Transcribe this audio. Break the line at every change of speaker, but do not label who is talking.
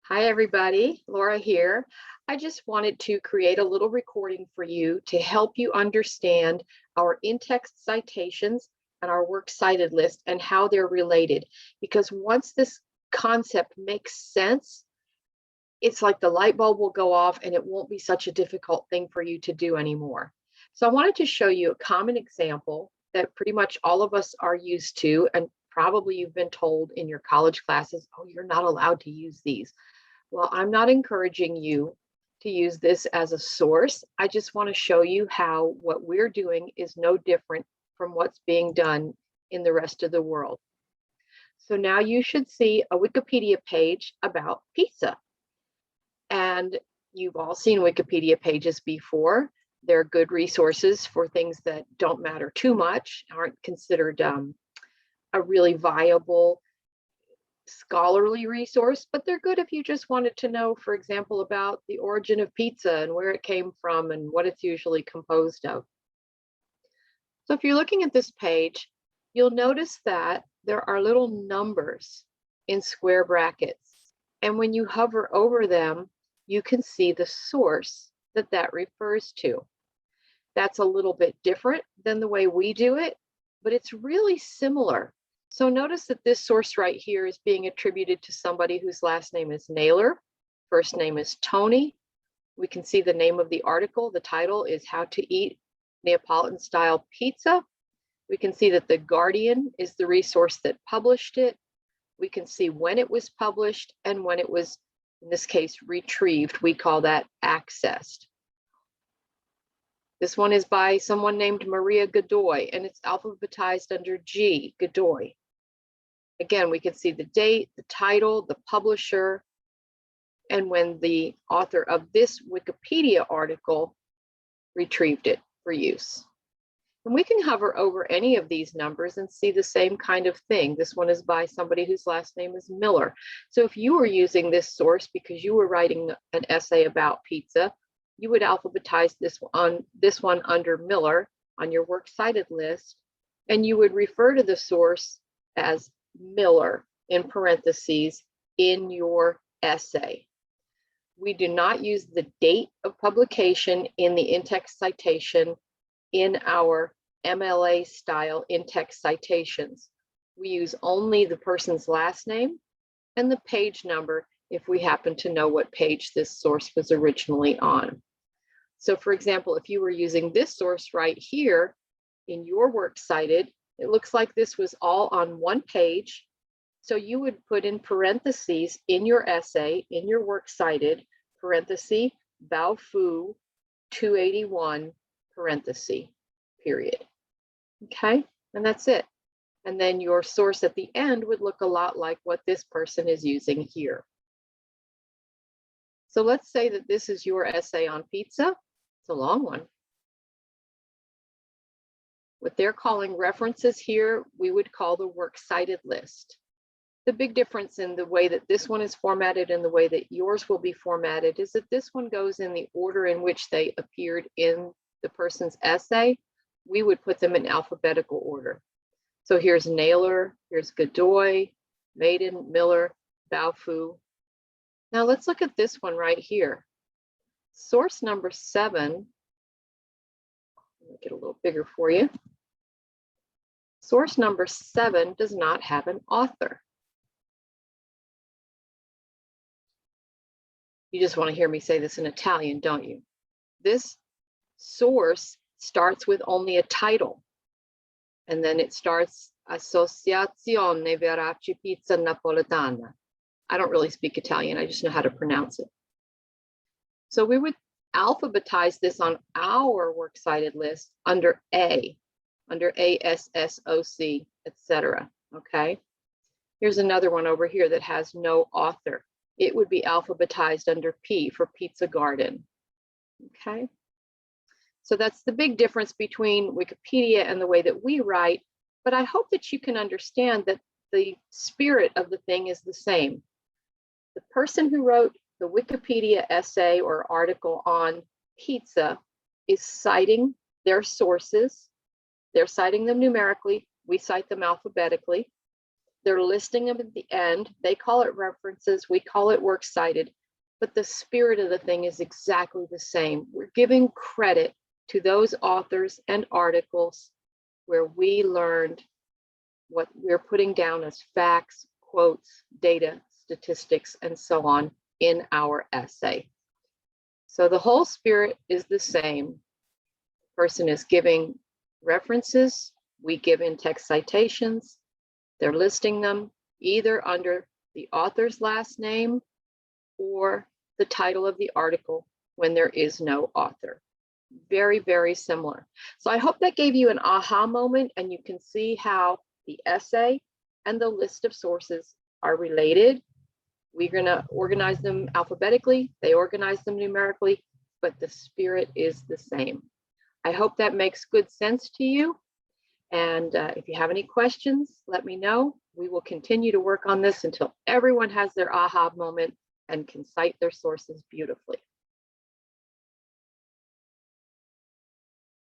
Hi, everybody. Laura here. I just wanted to create a little recording for you to help you understand our in-text citations and our works cited list and how they're related. Because once this concept makes sense, it's like the light bulb will go off and it won't be such a difficult thing for you to do anymore. So I wanted to show you a common example that pretty much all of us are used to, and probably you've been told in your college classes, oh, you're not allowed to use these. Well, I'm not encouraging you to use this as a source. I just want to show you how what we're doing is no different from what's being done in the rest of the world. So now you should see a Wikipedia page about pizza. And you've all seen Wikipedia pages before. They're good resources for things that don't matter too much, aren't considered a really viable scholarly resource, but they're good if you just wanted to know, for example, about the origin of pizza and where it came from and what it's usually composed of. So if you're looking at this page, you'll notice that there are little numbers in square brackets. And when you hover over them, you can see the source that that refers to. That's a little bit different than the way we do it, but it's really similar. So notice that this source right here is being attributed to somebody whose last name is Naylor, first name is Tony. We can see the name of the article. The title is How to Eat Neapolitan Style Pizza. We can see that The Guardian is the resource that published it. We can see when it was published and when it was, in this case, retrieved. We call that accessed. This one is by someone named Maria Godoy, and it's alphabetized under G, Godoy. Again, we can see the date, the title, the publisher, and when the author of this Wikipedia article retrieved it for use. And we can hover over any of these numbers and see the same kind of thing. This one is by somebody whose last name is Miller. So if you were using this source because you were writing an essay about pizza, you would alphabetize this one under Miller on your works cited list, and you would refer to the source as Miller in parentheses in your essay. We do not use the date of publication in the in-text citation in our MLA style in-text citations. We use only the person's last name and the page number if we happen to know what page this source was originally on. So for example, if you were using this source right here in your works cited, it looks like this was all on one page. So you would put in parentheses in your essay, in your works cited, parenthesis, Baofu 281, parenthesis, period. Okay, and that's it. And then your source at the end would look a lot like what this person is using here. So let's say that this is your essay on pizza. It's a long one. What they're calling references here, we would call the works cited list. The big difference in the way that this one is formatted and the way that yours will be formatted is that this one goes in the order in which they appeared in the person's essay. We would put them in alphabetical order. So here's Naylor, here's Godoy, Maiden, Miller, Baofu. Now let's look at this one right here. Source number 7, make it a little bigger for you. Source number 7 does not have an author. You just want to hear me say this in Italian, don't you? This source starts with only a title, and then it starts Associazione Verace Pizza Napoletana. I don't really speak Italian, I just know how to pronounce it. So we would alphabetize this on our works cited list under A, under ASSOC, etc. Okay. Here's another one over here that has no author. It would be alphabetized under P for Pizza Garden. Okay. So that's the big difference between Wikipedia and the way that we write. But I hope that you can understand that the spirit of the thing is the same. The person who wrote the Wikipedia essay or article on pizza is citing their sources. They're citing them numerically. We cite them alphabetically. They're listing them at the end. They call it references. We call it works cited. But the spirit of the thing is exactly the same. We're giving credit to those authors and articles where we learned what we're putting down as facts, quotes, data, statistics, and so on in our essay. So the whole spirit is the same. The person is giving references. We give in-text citations. They're listing them either under the author's last name or the title of the article when there is no author. Very, very similar. So I hope that gave you an aha moment, and you can see how the essay and the list of sources are related. We're going to organize them alphabetically. They organize them numerically, but the spirit is the same. I hope that makes good sense to you. And if you have any questions, let me know. We will continue to work on this until everyone has their aha moment and can cite their sources beautifully.